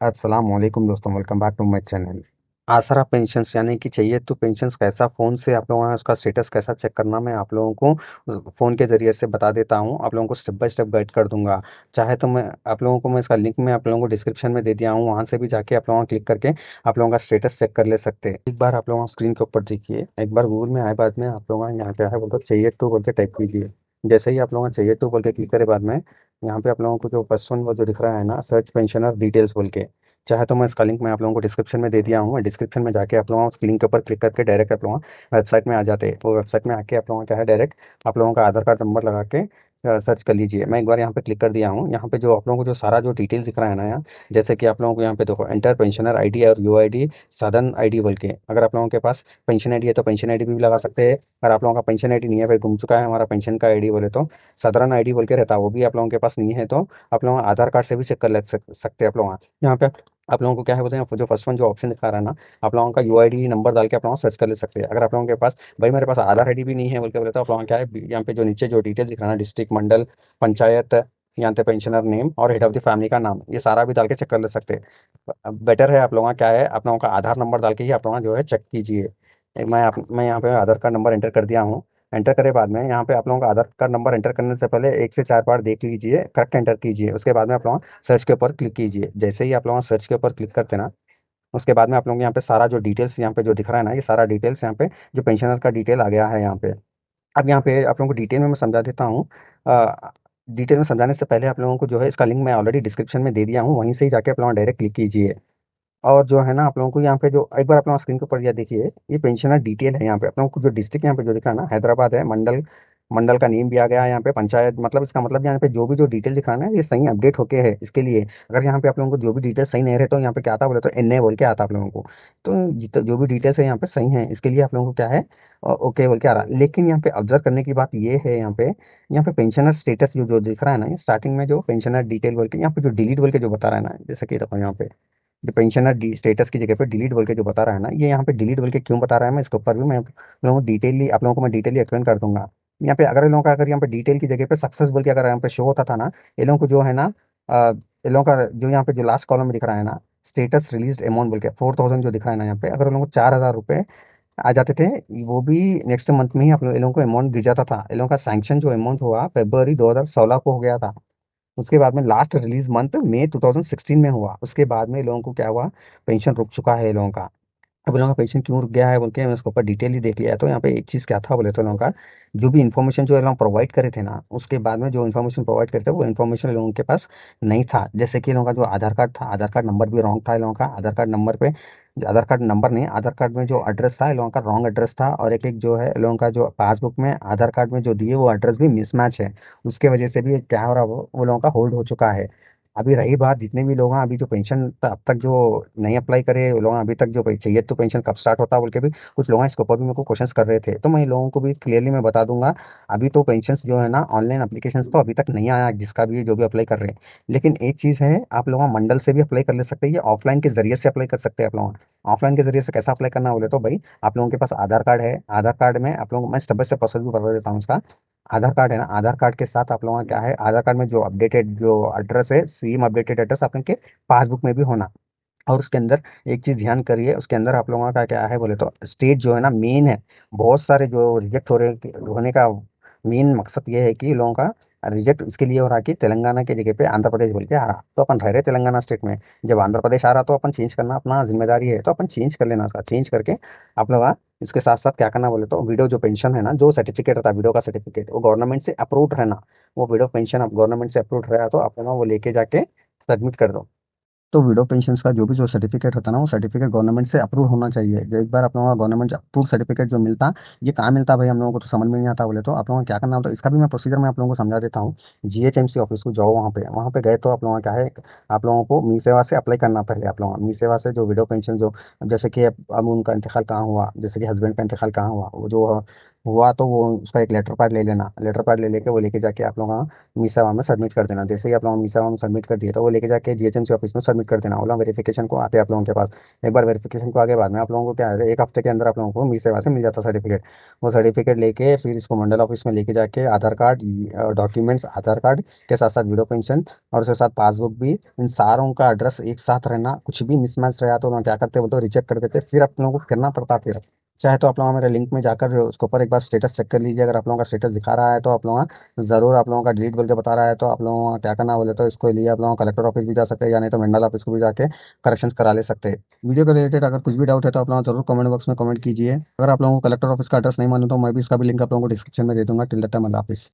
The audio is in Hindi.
अस्सलाम वालेकुम दोस्तों, welcome back to my channel. Aasara pensions यानी कि चाहिए तो पेंशन्स कैसा फ़ोन से आप लोगों को उसका स्टेटस कैसा चेक करना मैं आप लोगों को फ़ोन के ज़रिए से बता देता हूँ। आप लोगों को स्टेप बाय स्टेप गाइड कर दूँगा। चाहे तो मैं आप लोगों को मैं इसका लिंक मैं आप लोगों को डिस्क्रिप्शन में दे दिया हूँ, वहाँ से भी जाके आप लोग क्लिक करके आप लोगों का स्टेटस चेक कर ले सकते हैं। एक बार आप लोगों स्क्रीन के ऊपर देखिए, एक बार गूगल में आए बाद में आप लोग यहाँ क्या है बोलते चाहिए तो बोल के टाइप कीजिए। जैसे ही आप लोगों का चाहिए तो बोल के क्लिक करे बाद में यहाँ पे आप लोगों को जो फर्स्ट वन वो जो दिख रहा है ना सर्च पेंशनर डिटेल्स बोल के, चाहे तो मैं इसका लिंक मैं आप लोगों को डिस्क्रिप्शन में दे दिया हूँ। डिस्क्रिप्शन में जाके आप लोगों को उस लिंक के ऊपर क्लिक करके डायरेक्ट आप लोगों वेबसाइट में आ जाते हैं। वो वेबसाइट में आके आप लोगों का क्या है डायरेक्ट आप लोगों का आधार कार्ड नंबर लगा के सर्च कर लीजिए। मैं एक बार यहाँ पे क्लिक कर दिया हूँ। यहाँ पे जो आप लोगों को जो सारा जो डिटेल्स दिख रहा है ना यहाँ, जैसे कि आप लोगों को यहाँ पे देखो एंटर पेंशनर आईडी और यूआईडी साधन आईडी बोल के, अगर आप लोगों के पास पेंशन आईडी है तो पेंशन आईडी भी लगा सकते हैं। अगर आप लोगों का पेंशन आईडी नहीं है, भाई गुम चुका है हमारा पेंशन का आईडी बोले तो साधारण आईडी बोल के रहता है, वो भी आप लोगों के पास नहीं है तो आप लोग आधार कार्ड से भी चेक कर सकते हैं आप लोग। यहाँ पे आप लोगों को क्या है बोलते हैं जो फर्स्ट वन जो ऑप्शन दिखा रहा है ना, आप लोगों का यूआईडी नंबर डाल के आप लोग सर्च कर ले सकते हैं। अगर आप लोगों के पास भाई मेरे पास आधार आईडी भी नहीं है बोल के बोले तो आप लोगों का क्या है यहाँ पे जो नीचे जो डिटेल्स दिखा रहा है डिस्ट्रिक्ट मंडल पंचायत, यहाँ पे पेंशनर नेम और हेड ऑफ द फैमिली का नाम, ये सारा भी डाल के चेक कर ले सकते हैं। बेटर है आप लोगों का क्या है आप लोगों का आधार नंबर डाल के ही आप लोगों का जो है चेक कीजिए। मैं यहाँ पे आधार कार्ड नंबर एंटर कर दिया हूँ। एंटर करे बाद में यहाँ पे आप लोगों का आधार कार्ड नंबर एंटर करने से पहले 1 से 4 बार देख लीजिए, करेक्ट एंटर कीजिए। उसके बाद में आप लोग सर्च के ऊपर क्लिक कीजिए। जैसे ही आप लोग सर्च के ऊपर क्लिक करते हैं ना, उसके बाद में आप लोग यहाँ पे सारा जो डिटेल्स यहाँ पे जो दिख रहा है ना, ये सारा डिटेल्स यहाँ पे जो पेंशनर का डिटेल आ गया है यहाँ पे। अब यहाँ पे आप लोगों को डिटेल में मैं समझा देता हूँ। डिटेल में समझाने से पहले आप लोगों को जो है इसका लिंक मैं ऑलरेडी डिस्क्रिप्शन में दे दिया हूँ, वहीं से ही जाके आप लोग डायरेक्ट क्लिक कीजिए। और जो है ना आप लोगों को यहाँ पे जो एक बार आप लोग स्क्रीन के ऊपर ये देखिए, ये पेंशनर डिटेल है। यहाँ पे आप लोगों को जो डिस्ट्रिक्ट यहाँ पे जो दिखा है ना हैदराबाद है, मंडल मंडल का नेम भी आ गया है यहाँ पे, पंचायत मतलब इसका मतलब यहाँ पे जो भी जो डिटेल दिखा रहा है ना ये सही अपडेट होके है इसके लिए। अगर यहाँ पे आप लोगों को जो भी डिटेल सही नहीं रहे तो यहाँ पे क्या आता बोले तो एन ए बोल के आता आप लोगों को। तो जो भी डिटेल्स है यहाँ पे सही है, इसके लिए आप लोगों को क्या है ओके बोल के आ रहा है। लेकिन यहाँ पे ऑब्जर्व करने की बात ये है, यहाँ पे पेंशनर स्टेटस जो जो दिख रहा है ना स्टार्टिंग में जो पेंशनर डिटेल बोल के यहाँ पे जो डिलीट बोल के जो बता रहा है ना, जैसे कि देखो यहाँ पे जो पेंशनर स्टेटस की जगह पे डिलीट बोल के जो बता रहा है ना, ये यहाँ पे डिलीट बोल के क्यों बता रहा है मैं इसके ऊपर भी मैं आप लोगों को मैं डिटेली एक्सप्लेन कर दूंगा। यहाँ पे अगर इन लोगों का अगर यहाँ पे डिटेल की जगह पे सक्सेस बोल के अगर यहाँ पे शो होता था ना, ये लोगों को जो है ना ये लोगों का जो यहाँ पे जो लास्ट कॉलम में दिख रहा है ना स्टेटस रिलीज अमाउंट बोल के 4000 जो दिख रहा है ना यहाँ पे, अगर उन लोगों को 4000 रुपये आ जाते थे, वो भी नेक्स्ट मंथ में ही आप लोग इन लोगों को अमाउंट गिर जाता था। इन लोगों का सैंक्शन जो अमाउंट हुआ फरवरी 2016 को हो गया था। उसके बाद में लास्ट रिलीज मंथ मई 2016 में हुआ। उसके बाद में लोगों को क्या हुआ, पेंशन रुक चुका है लोगों का। अब लोगों का पेंशन क्यों रुक गया है बोल के मैं उसके ऊपर डिटेल ही देख लिया है। तो यहाँ पे एक चीज़ क्या था बोले तो लोगों का जो भी इन्फॉर्मेशन जो ये लोग प्रोवाइड करे थे ना, उसके बाद में जो इन्फॉर्मेशन प्रोवाइड करे थे वो इन्फॉर्मेशन लोगों के पास नहीं था। जैसे कि लोगों का जो आधार कार्ड था, आधार कार्ड नंबर भी रॉन्ग था। लोगों का आधार कार्ड नंबर पे आधार कार्ड नंबर नहीं, आधार कार्ड में जो एड्रेस था लोगों का रॉन्ग एड्रेस था। और एक एक जो है लोगों का जो पासबुक में आधार कार्ड में जो दिए वो एड्रेस भी मिसमैच है। उसके वजह से भी क्या हो रहा है वो लोगों का होल्ड हो चुका है। अभी रही बात जितने भी लोग हैं अभी जो पेंशन अब तक जो नहीं अप्लाई करे, वो लोग अभी तक जो चाहिए तो पेंशन कब स्टार्ट होता है बोल के भी कुछ लोग हैं इसके ऊपर भी मेरे को क्वेश्चंस कर रहे थे, तो मैं इन लोगों को भी क्लियरली मैं बता दूंगा। अभी तो पेंशन जो है ना ऑनलाइन एप्लीकेशन तो अभी तक नहीं आया जिसका भी जो भी अप्लाई कर रहे हैं। लेकिन एक चीज़ है, आप लोग मंडल से भी अप्लाई कर ले सकते हैं, ये ऑफलाइन के जरिए से अप्लाई कर सकते हैं आप लोग। ऑफलाइन के जरिए से कैसा अप्लाई करना बोले तो भाई आप लोगों के पास आधार कार्ड है, आधार कार्ड में आप लोगों को मैं स्टेप बाय स्टेप प्रोसेस भी बता देता हूँ उसका। आधार कार्ड है ना, आधार कार्ड के साथ आप लोगों का क्या है आधार कार्ड में जो अपडेटेड जो एड्रेस है सेम अपडेटेड एड्रेस आपके पासबुक में भी होना। और उसके अंदर एक चीज ध्यान करिए, उसके अंदर आप लोगों का क्या है बोले तो स्टेट जो है ना मेन है। बहुत सारे जो रिजेक्ट हो रहे होने का मेन मकसद ये है कि लोगों का रिजेक्ट इसके लिए हो रहा कि तेलंगाना की जगह पे आंध्र प्रदेश बोल के आ रहा, तो अपन रह रहे तेलंगाना स्टेट में। जब आंध्र प्रदेश आ रहा तो अपन चेंज करना अपना जिम्मेदारी है, तो अपन चेंज कर लेना, उसका चेंज करके आप लोग इसके साथ साथ क्या करना बोले तो वीडियो जो पेंशन है ना जो सर्टिफिकेट रहता है वीडियो का सर्टिफिकेट वो गवर्नमेंट से अप्रूव रहना। वो वीडियो पेंशन आप गवर्नमेंट से अप्रूव रहा तो आप लोग वो लेके जाके सबमिट कर दो। तो विडो पेंशन का जो भी जो सर्टिफिकेट होता है ना वो सर्टिफिकेट गवर्नमेंट से अप्रूव होना चाहिए। जो एक बार आप लोगों का गवर्नमेंट से अप्रूव सर्टिफिकेट जो मिलता, ये कहाँ मिलता भाई हम लोगों को तो समझ में नहीं आता बोले तो आप लोगों को क्या करना होता है इसका भी मैं प्रोसीजर मैं आप लोगों को समझा देता हूँ। जीएचएमसी ऑफिस को जाओ, वहाँ पे गए तो आप लोगों का क्या है आप लोगों को मी सेवा से अप्लाई करना। पहले आप लोगों मी सेवा से जो विडो पेंशन जो जैसे कि अब उनका इंतकाल कहाँ हुआ, जैसे कि हस्बैंड का इंतकाल कहाँ हुआ, वो जो हुआ तो वो उसका एक लेटर पैड ले लेना। लेटर पैड ले लेके वो लेके जाके आप लोग वहाँ मी सेवा में सबमिट कर देना। जैसे ही आप लोग मी सेवा में सबमिट कर दिए तो वो लेके जाके जीएचएमसी ऑफिस में सबमिट कर देना। वो लोग वेरिफिकेशन को आते हैं आप लोगों के पास। एक बार वेरिफिकेशन को आगे बाद में आप लोगों को क्या है, एक हफ्ते के अंदर आप लोगों को मी सेवा से मिल जाता सर्टिफिकेट। वो सर्टिफिकेट लेके फिर इसको मंडल ऑफिस में लेके जाके आधार कार्ड, डॉक्यूमेंट्स, आधार कार्ड के साथ साथ विडो पेंशन और उसके साथ पासबुक भी, इन सारों का एड्रेस एक साथ रहना। कुछ भी मिसमैच रहा तो लोग क्या करते बोलते रिजेक्ट कर देते, फिर आप लोगों को करना पड़ता। फिर चाहे तो आप लोग हमारे लिंक में जाकर उसके ऊपर एक बार स्टेटस चेक कर लीजिए। अगर आप लोगों का स्टेटस दिखा रहा है तो आप लोग जरूर, आप लोगों का डिलीट बोल के बता रहा है तो आप लोगों को क्या करना बोले तो इसको लिए आप लोगों कलेक्टर ऑफिस भी जा सकते हैं, या नहीं तो मंडल ऑफिस को भी जाके करेक्शन करा ले सकते हैं। वीडियो के रिलेटेड अगर कुछ भी डाउट है तो आप लोग जरूर कमेंट बॉक्स में कमेंट कीजिए। अगर आप लोगों को कलेक्टर ऑफिस का एड्रेस नहीं मालूम तो मैं भी इसका भी लिंक आप लोगों को डिस्क्रिप्शन में दे दूंगा। टिल दैट टाइम, अल्लाह हाफिज़।